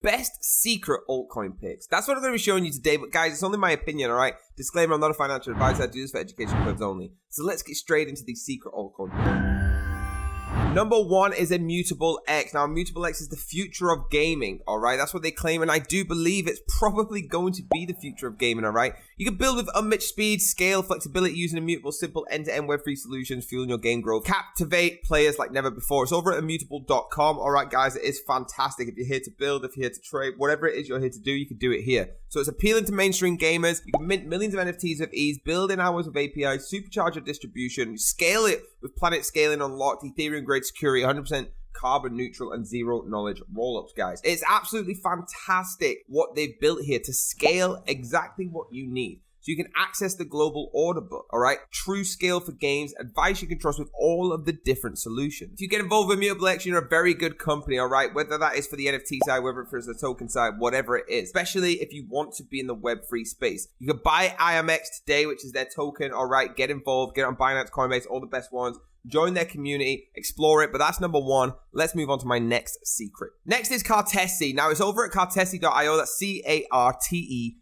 best secret altcoin picks. That's what I'm going to be showing you today, but guys, it's only my opinion, all right? Disclaimer, I'm not a financial advisor. I do this for education purposes only. So let's get straight into the secret altcoin picks. Number one is Immutable X. Now, Immutable X is the future of gaming, all right? That's what they claim, and I do believe it's probably going to be the future of gaming, all right? You can build with unmatched speed, scale, flexibility using immutable, simple, end-to-end web-free solutions, fueling your game growth. Captivate players like never before. It's over at immutable.com, all right, guys? It is fantastic. If you're here to build, if you're here to trade, whatever it is you're here to do, you can do it here. So it's appealing to mainstream gamers. You can mint millions of NFTs with ease, build in hours with APIs, supercharge your distribution, scale it with Planet Scaling unlocked, Ethereum-grade security, 100% carbon neutral and zero knowledge rollups, guys. It's absolutely fantastic what they've built here to scale exactly what you need. So you can access the global order book, all right? True scale for games, advice you can trust with all of the different solutions. If you get involved with Immutable X, you're a very good company, all right? Whether that is for the NFT side, whether it's for the token side, whatever it is. Especially if you want to be in the Web3 space. You can buy IMX today, which is their token, all right? Get involved, get on Binance, Coinbase, all the best ones. Join their community, explore it, but that's number one. Let's move on to my next secret. Next is Cartesi. Now, it's over at cartesi.io. That's Cartesi.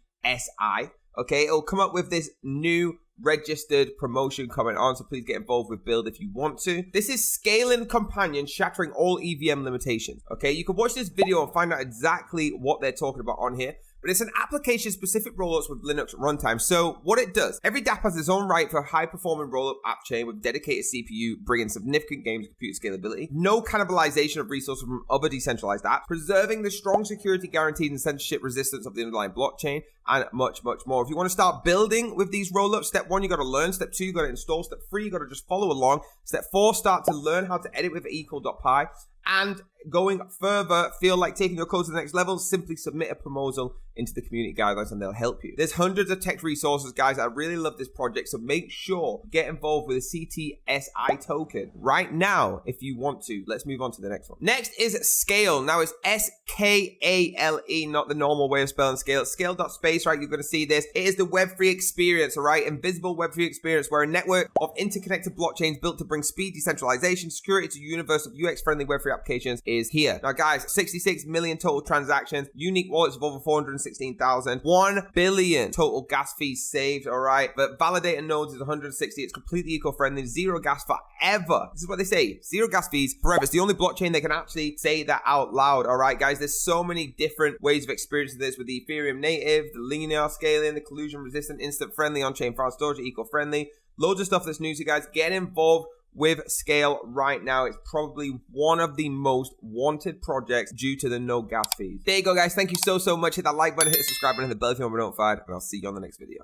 Okay, it'll come up with this new registered promotion coming on, so please get involved with build if you want to. This is Scaling Companion shattering all EVM limitations. Okay, you can watch this video and find out exactly what they're talking about on here. But it's an application-specific rollups with Linux runtime. So what it does, every dApp has its own right for a high-performing rollup app chain with dedicated CPU, bringing significant games and computer scalability, no cannibalization of resources from other decentralized apps, preserving the strong security guarantees and censorship resistance of the underlying blockchain, and much, much more. If you want to start building with these rollups, step one, you got to learn. Step two, you got to install. Step three, you got to just follow along. Step four, start to learn how to edit with equal.py. And going further, feel like taking your code to the next level, simply submit a proposal into the community guidelines and they'll help you. There's hundreds of tech resources, guys. I really love this project, so make sure get involved with the CTSI token right now if you want to. Let's move on to the next one. Next is Scale. Now it's S-K-A-L-E, not the normal way of spelling scale. Scale.space, right? You're going to see this. It is the Web3 experience, all right? Invisible Web3 experience where a network of interconnected blockchains built to bring speed, decentralization, security to a universe of UX-friendly Web3 applications is here. Now, guys, 66 million total transactions, unique wallets of over 416,000, 1 billion total gas fees saved, all right? But validator nodes is 160. It's completely eco-friendly, zero gas forever. This is what they say, zero gas fees forever. It's the only blockchain that can actually say that out loud, all right, guys? There's so many different ways of experiencing this with the Ethereum native, the linear scaling, the collusion resistant, instant friendly, on-chain file storage, eco-friendly. Loads of stuff that's new to you guys. Get involved with Scale right now. It's probably one of the most wanted projects due to the no gas fees. There you go, guys. Thank you so much. Hit that like button, hit the subscribe button, hit the bell if you want to be notified, and I'll see you on the next video.